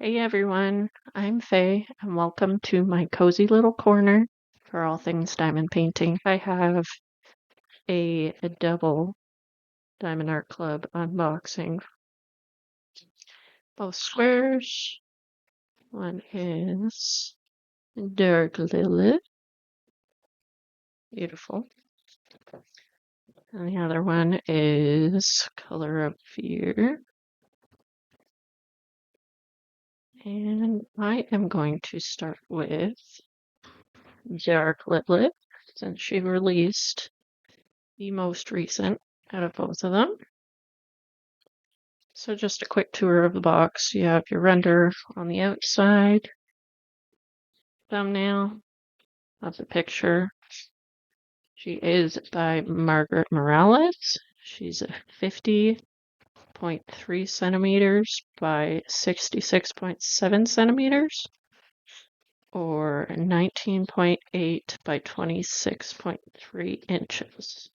Hey everyone, I'm Faye, and welcome to my cozy little corner for all things diamond painting. I have a double Diamond Art Club unboxing, both squares. One is Dark Lilith, beautiful, and the other one is Color of Fear. And I am going to start with Dark Lilith, since she released the most recent out of both of them. So just a quick tour of the box. You have your render on the outside, thumbnail of the picture. She is by Margaret Morales. She's 50.3 centimeters by 66.7 centimeters, or 19.8 by 26.3 inches.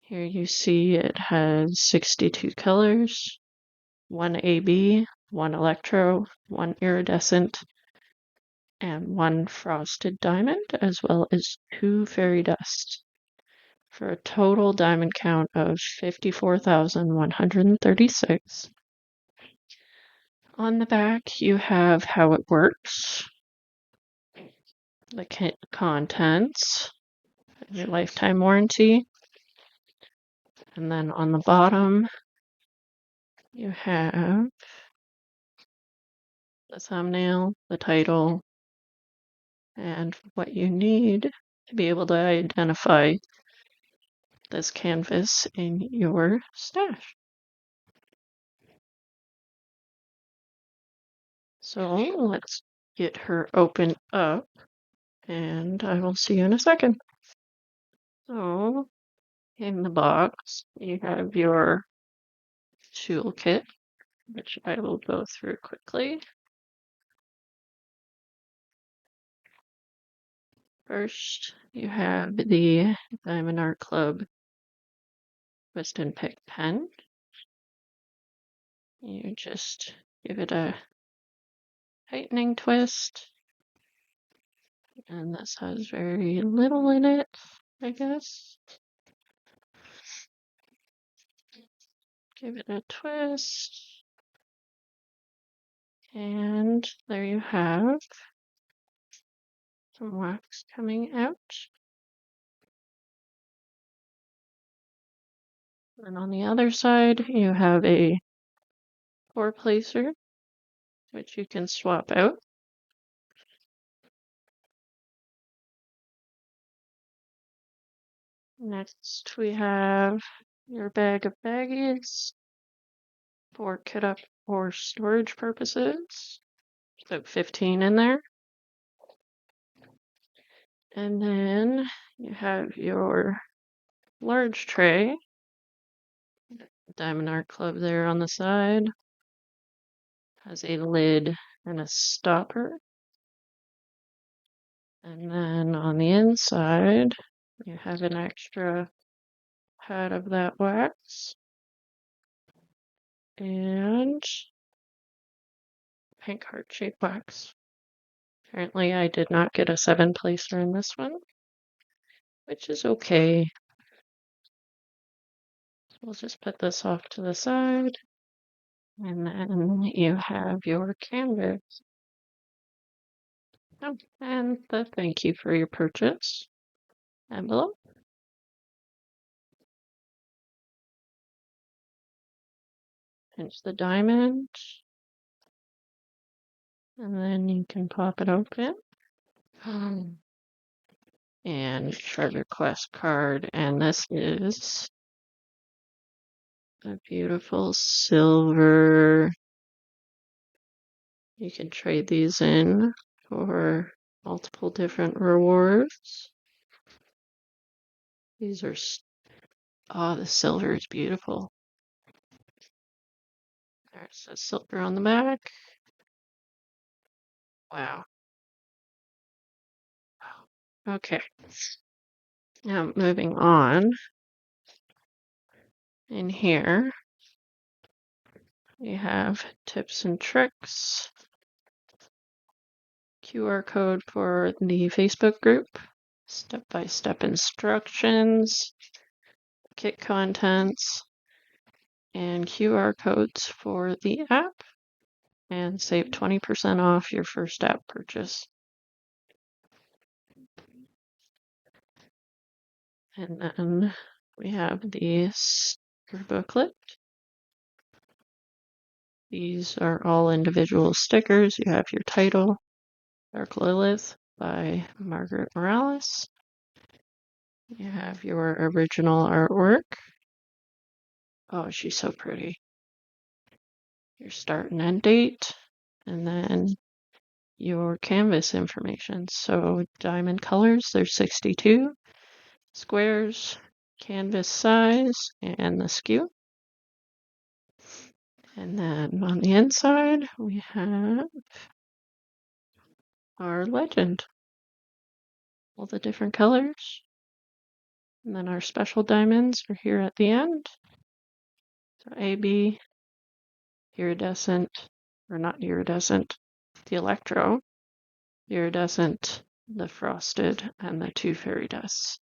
Here you see it has 62 colors, 1 AB, 1 electro, 1 iridescent, and 1 frosted diamond, as well as 2 fairy dust, for a total diamond count of 54,136. On the back, you have how it works, the contents, your lifetime warranty, and then on the bottom, you have the thumbnail, the title, and what you need to be able to identify this canvas in your stash. So let's get her opened up, and I will see you in a second. So in the box, you have your toolkit, which I will go through quickly. First, you have the Diamond Art Club twist and pick pen. You just give it a tightening twist, and this has very little in it, I guess. Give it a twist, and there you have some wax coming out. And on the other side, you have a pour placer, which you can swap out. Next, we have your bag of baggies for kit up or storage purposes. About 15 in there. And then you have your large tray, Diamond Art Club there on the side, has a lid and a stopper. And then on the inside, you have an extra pad of that wax and pink heart-shaped wax. Apparently I did not get a 7 placer in this one, which is okay. So we'll just put this off to the side. And then you have your canvas. Oh, and the thank you for your purchase envelope. Pinch the diamond. And then you can pop it open. And treasure quest card. And this is a beautiful silver. You can trade these in for multiple different rewards. These are, oh, the silver is beautiful. There's the silver on the back. Wow. Okay. Now moving on. In here, You have tips and tricks, QR code for the Facebook group, step-by-step instructions, kit contents, and QR codes for the app, and save 20% off your first app purchase. And then we have the sticker booklet. These are all individual stickers. You have your title, Dark Lilith by Margaret Borealis. You have your original artwork. Oh, she's so pretty. Your start and end date, and then your canvas information. So diamond colors, there's 62, squares, canvas size, and the skew. And then on the inside, we have our legend. All the different colors. And then our special diamonds are here at the end. So AB, iridescent, or not iridescent, the electro, iridescent, the frosted, and the 2 fairy dusts.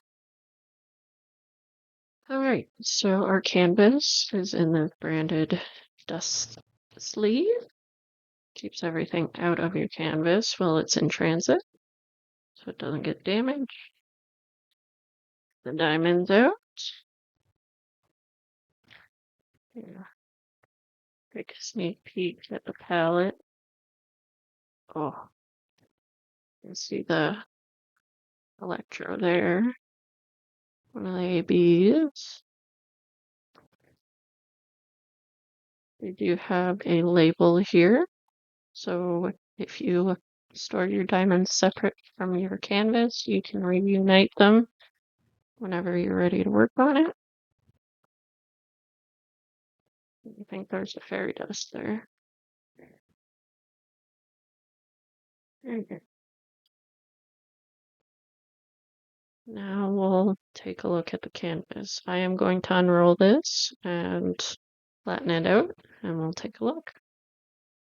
Alright, so our canvas is in the branded dust sleeve. Keeps everything out of your canvas while it's in transit, so it doesn't get damaged. The diamonds out. Yeah. Take a sneak peek at the palette. Oh, you can see the electro there. One of the ABs. They do have a label here. So if you store your diamonds separate from your canvas, you can reunite them whenever you're ready to work on it. I think there's a fairy dust there. There you go. Now we'll take a look at the canvas. I am going to unroll this and flatten it out, and we'll take a look.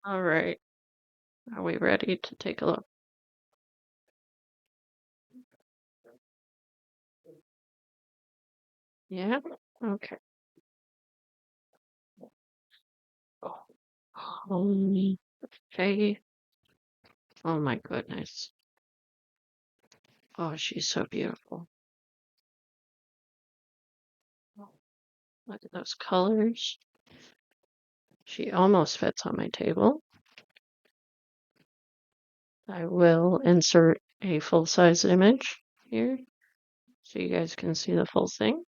All right. Are we ready to take a look? Yeah? Okay. Oh, okay. Oh my goodness. Oh, she's so beautiful. Look at those colors. She almost fits on my table. I will insert a full-size image here so you guys can see the full thing.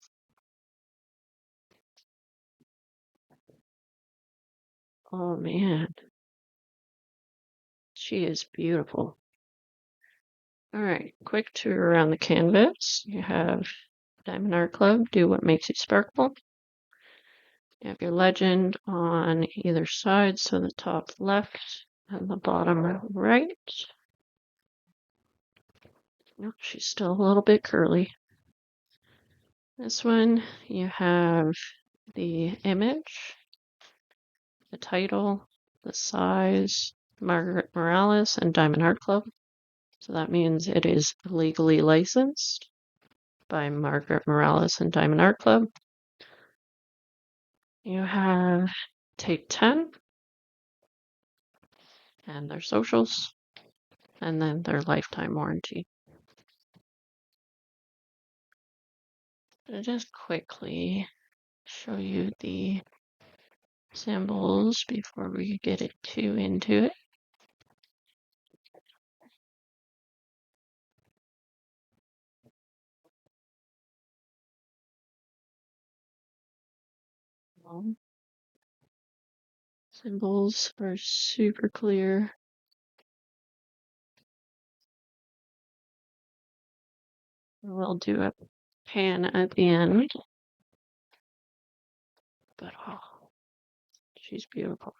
Oh man. She is beautiful. All right, quick tour around the canvas. You have Diamond Art Club, do what makes you sparkle. You have your legend on either side, so the top left and the bottom right. Nope, she's still a little bit curly. This one, you have the image, the title, the size, Margaret Borealis, and Diamond Art Club. So that means it is legally licensed by Margaret Borealis and Diamond Art Club. You have Take 10 and their socials, and then their lifetime warranty. I'll just quickly show you the symbols before we get it too into it. Symbols are super clear. We'll do a pan at the end. But oh, she's beautiful.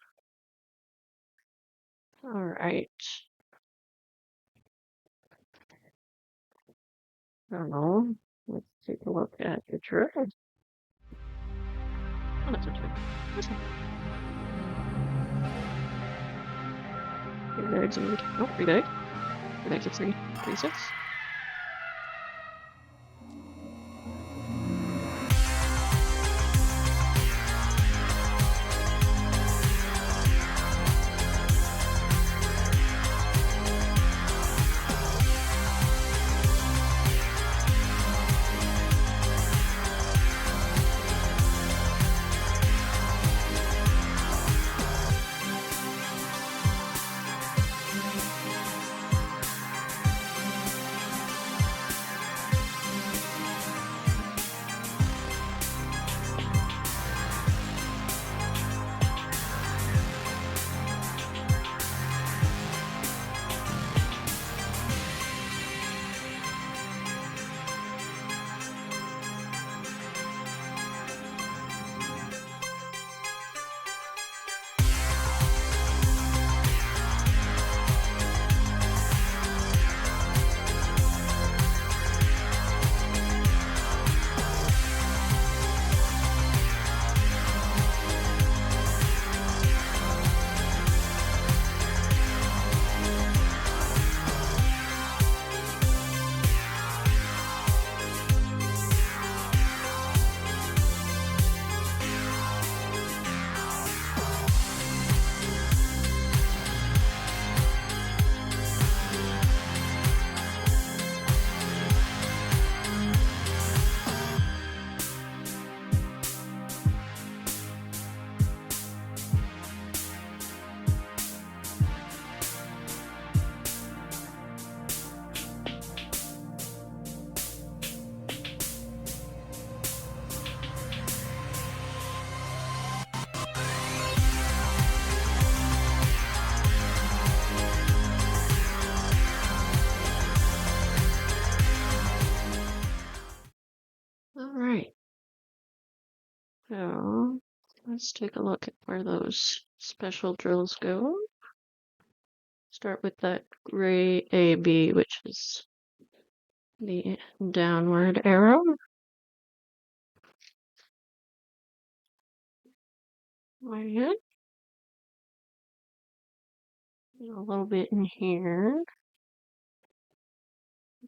All right. I don't know. Let's take a look at the truest. Oh, that's a truest. 3 bags of wood. Oh, 3 bags. 3 bags of 3 sets. Alright. So, let's take a look at where those special drills go. Start with that gray AB, which is the downward arrow. Right. A little bit in here.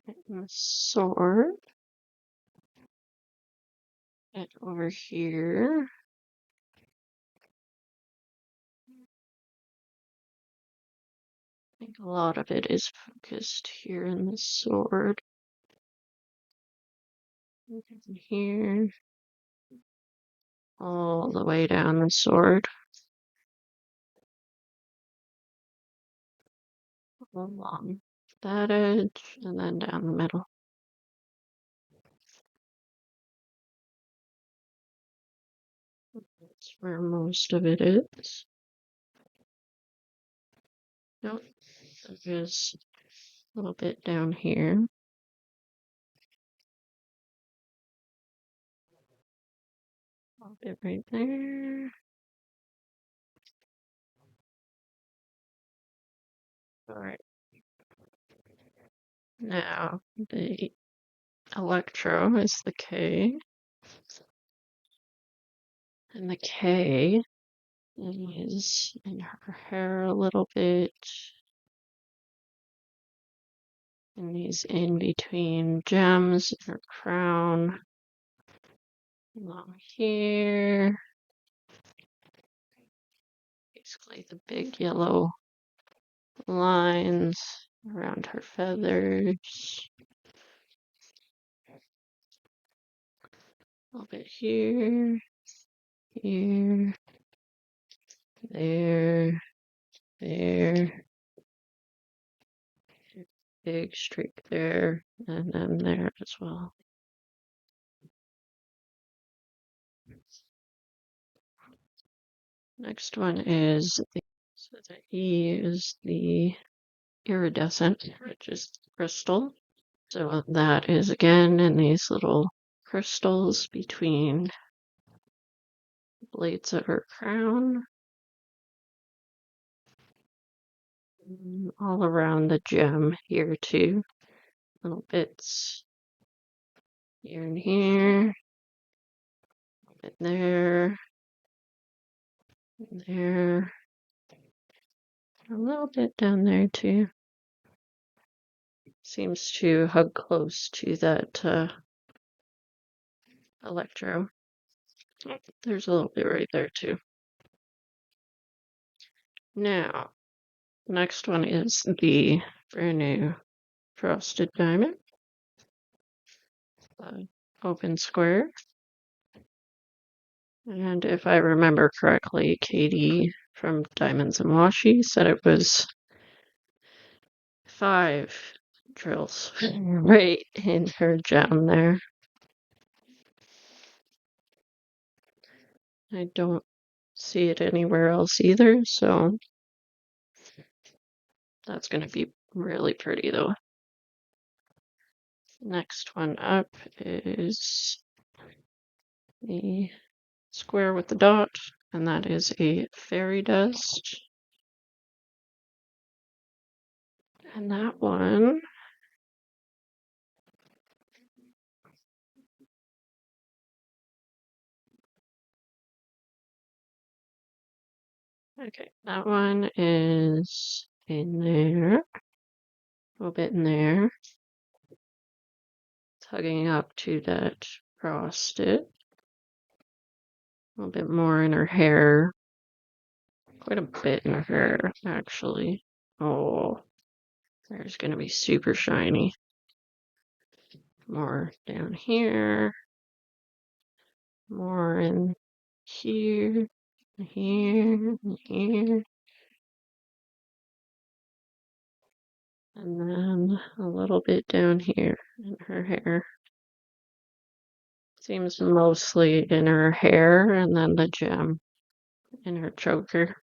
And the sword. And over here. I think a lot of it is focused here in the sword. And here. All the way down the sword. Along that edge and then down the middle. That's where most of it is. Nope, there's a little bit down here. A little bit right there. Alright. Now, the electro is the K. And the K is in her hair a little bit. And these in between gems in her crown. Along here. Basically the big yellow lines around her feathers. A little bit here, here, there, there. Big streak there, and then there as well. Next one is the E is the iridescent, which is crystal. So that is again in these little crystals between the blades of her crown. And all around the gem here too. Little bits here and here. A bit there. There. A little bit down there too. Seems to hug close to that electro. There's a little bit right there too. Now, next one is the brand new frosted diamond. Open square. And if I remember correctly, Katie from Diamonds and Washi said it was 5 drills right in her gem there. I don't see it anywhere else either, so that's going to be really pretty though. Next one up is the square with the dot, and that is a fairy dust. And that one, okay, that one is in there, a little bit in there. It's hugging up to that frosted. A little bit more in her hair. Quite a bit in her hair, actually. Oh, there's gonna be super shiny. More down here. More in here, here, here. And then a little bit down here in her hair. Seems mostly in her hair and then the gem in her choker.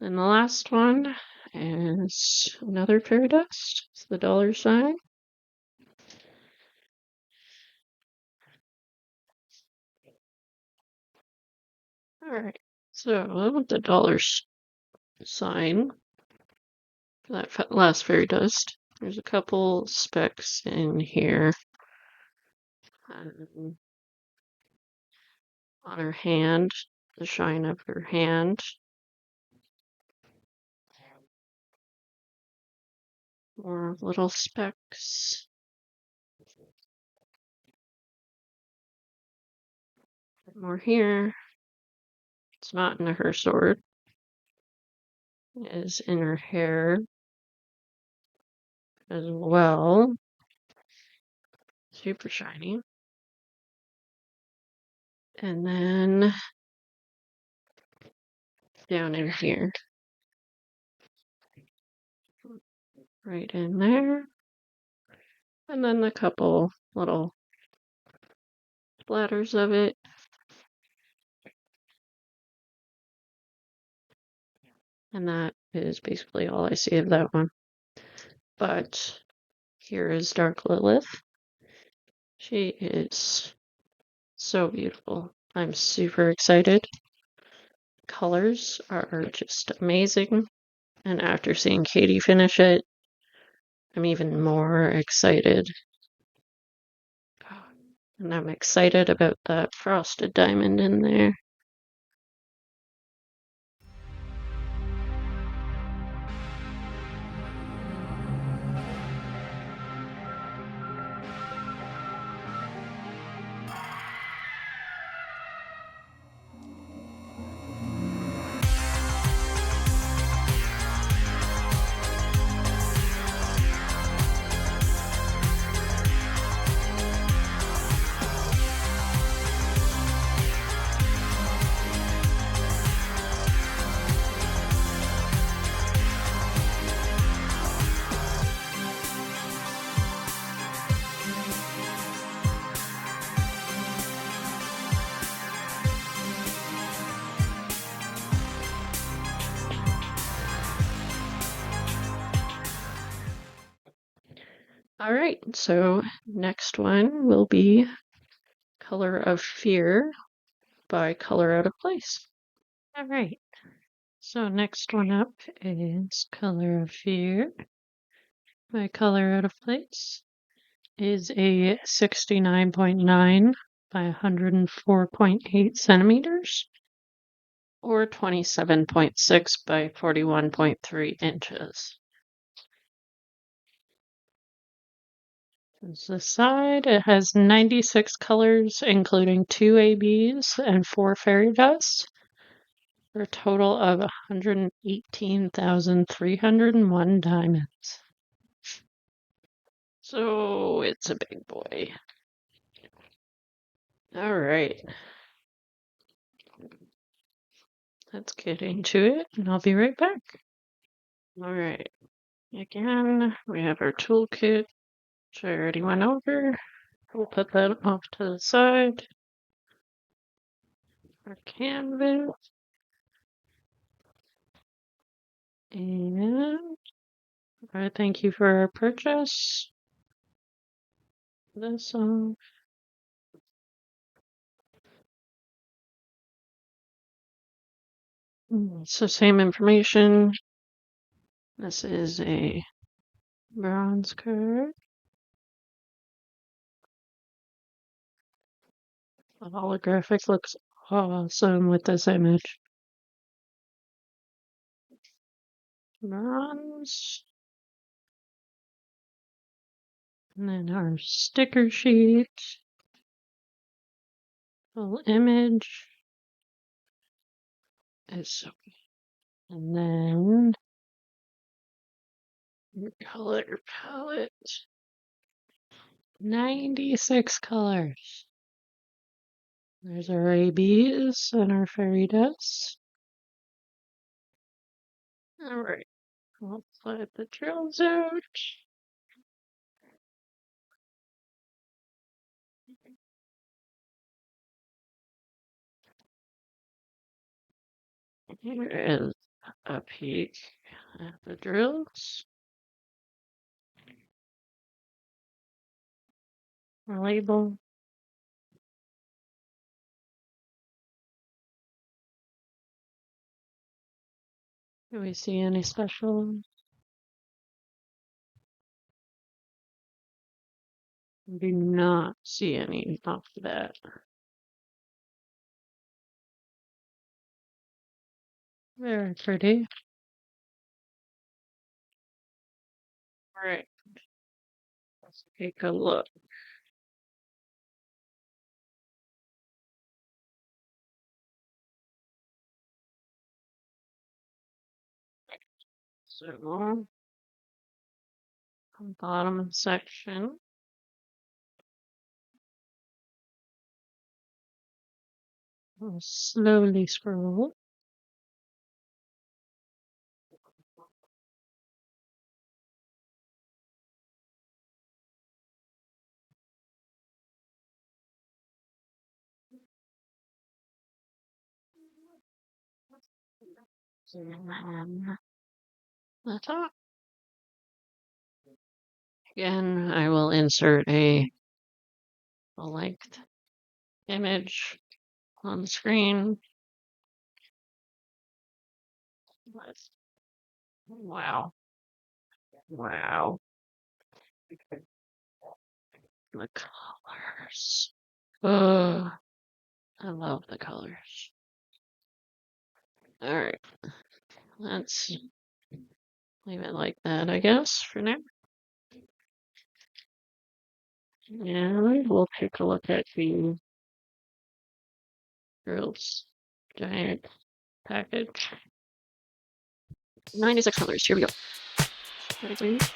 And the last one is another fairy dust. It's the $sign. Alright, so the $sign for that last fairy dust. There's a couple specks in here. On her hand, the shine of her hand. More little specks. More here. It's not in her sword. It is in her hair as well. Super shiny. And then down in here. Right in there. And then a couple little splatters of it. And that is basically all I see of that one. But here is Dark Lilith. She is so beautiful. I'm super excited. Colors are just amazing. And after seeing Katie finish it, I'm even more excited. And I'm excited about that frosted diamond in there. All right, so next one will be Color of Fear by Color Out of Place. All right, so next one up is Color of Fear by Color Out of Place. Is a 69.9 by 104.8 centimeters. or 27.6 by 41.3 inches. This side, it has 96 colors, including 2 ABs and 4 fairy dust, for a total of 118,301 diamonds. So it's a big boy. All right. Let's get into it, and I'll be right back. All right. Again, we have our toolkit, which I already went over. We'll put that off to the side. Our canvas. And I thank you for our purchase. This one. So same information. This is a bronze card. The holographic looks awesome with this image. Bronze. And then our sticker sheet. Full image. And then your color palette. 96 colors. There's our ABs and our fairy dust. Alright, we'll slide the drills out. Here is a peek at the drills. A label. Do we see any special? Do not see any off the bat. Very pretty. Alright, let's take a look. So, bottom section. We'll slowly scroll. The top. Again, I will insert a full-length image on the screen. Wow. Wow. The colors. Oh, I love the colors. All right. Let's leave it like that, I guess, for now. And we'll take a look at the girls' giant package. 96 colors. Here we go. Ready, please?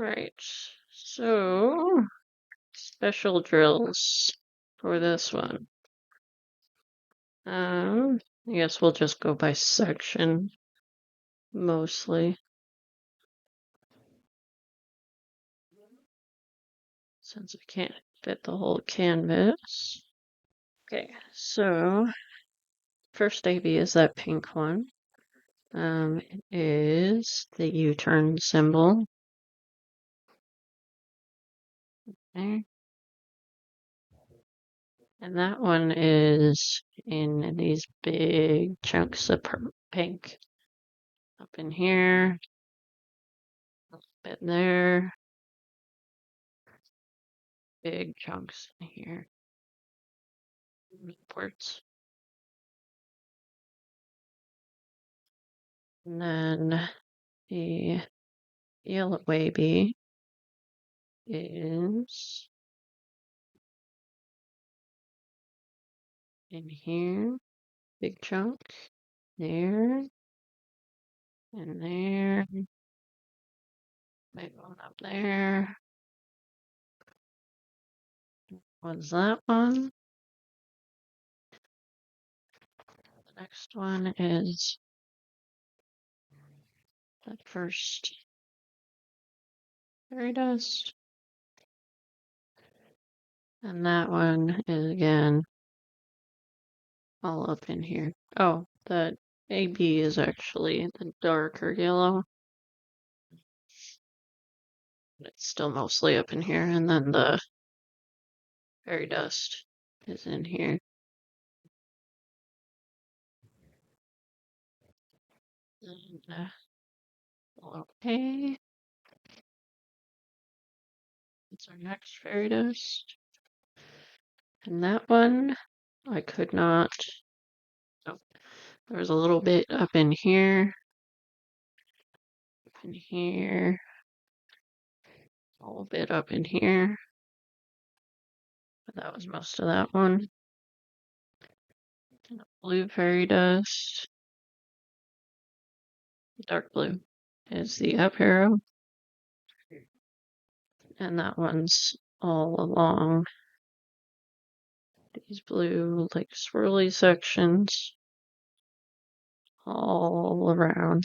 Alright, so special drills for this one. I guess we'll just go by section mostly. Since I can't fit the whole canvas. Okay, so first AB is that pink one. It is the U-turn symbol. Okay. And that one is in these big chunks of pink. Up in here, a little bit there, big chunks in here. Upwards. And then the yellow baby is in here, big chunk, there, and there, big one up there. What's that one? The next one is that first fairy dust. And that one is again all up in here. Oh, that AB is actually the darker yellow. It's still mostly up in here, and then the fairy dust is in here. And, okay. It's our next fairy dust. And that one, I could not. Oh, there was a little bit up in here. Up in here. A little bit up in here. But that was most of that one. And the blue fairy dust. Dark blue is the up arrow. And that one's all along these blue, like, swirly sections all around.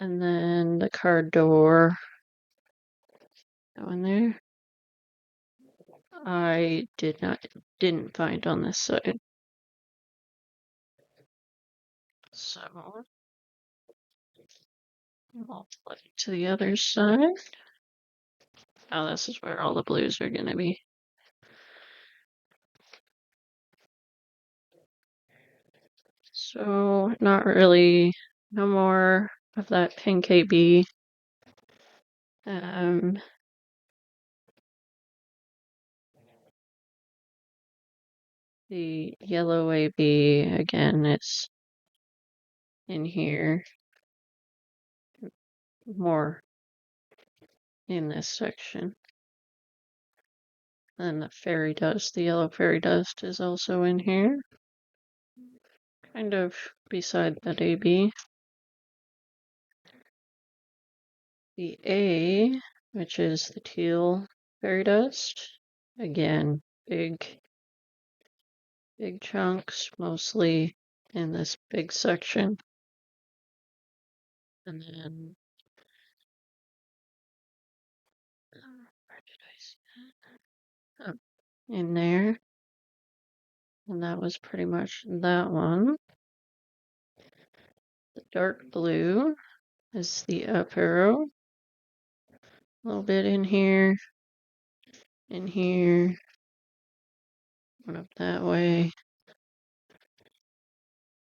And then the car door. Go in there. I didn't find on this side. So I'll flip to the other side. Oh, this is where all the blues are gonna be. So not really, no more of that pink AB. The yellow AB again is in here, more in this section. Then the fairy dust, the yellow fairy dust is also in here, kind of beside that AB. The A, which is the teal fairy dust, again, big chunks, mostly in this big section. And then, where did I see that? Oh, in there. And that was pretty much that one. The dark blue is the up arrow. A little bit in here, one up that way,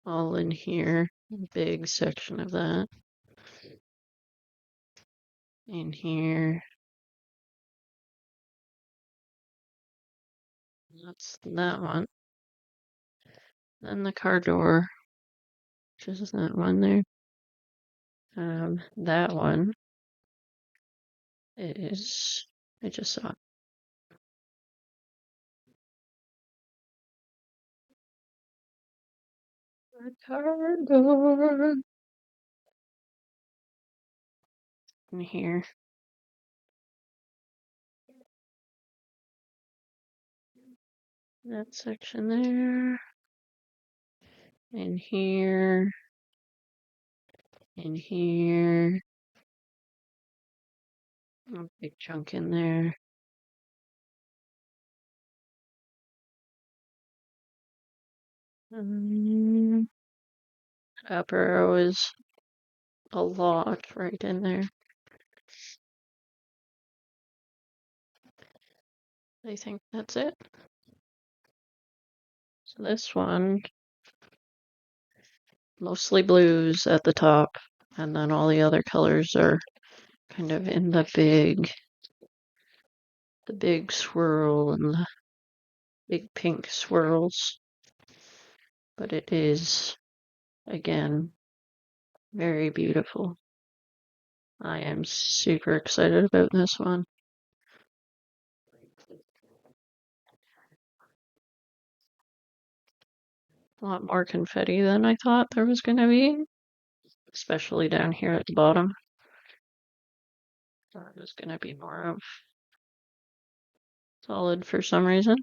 all in here, big section of that. In here. That's that one. Then the car door, which is that one there. That one is, I just saw it. The car door. in here. That section there. In here. In here. A big chunk in there. Upper row is a lot right in there. I think that's it. So this one, mostly blues at the top, and then all the other colors are kind of in the big swirl and the big pink swirls. But it is, again, very beautiful. I am super excited about this one. A lot more confetti than I thought there was going to be, especially down here at the bottom. Thought it was going to be more of solid for some reason.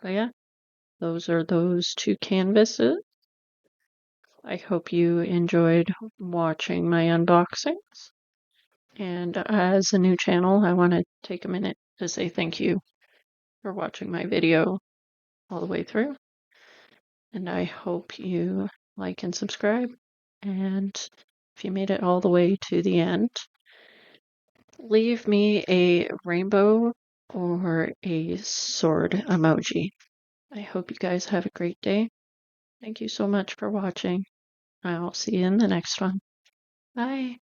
But yeah, those are those two canvases. I hope you enjoyed watching my unboxings. And as a new channel, I want to take a minute to say thank you for watching my video all the way through. And I hope you like and subscribe. And if you made it all the way to the end, leave me a rainbow or a sword emoji. I hope you guys have a great day. Thank you so much for watching. I'll see you in the next one. Bye.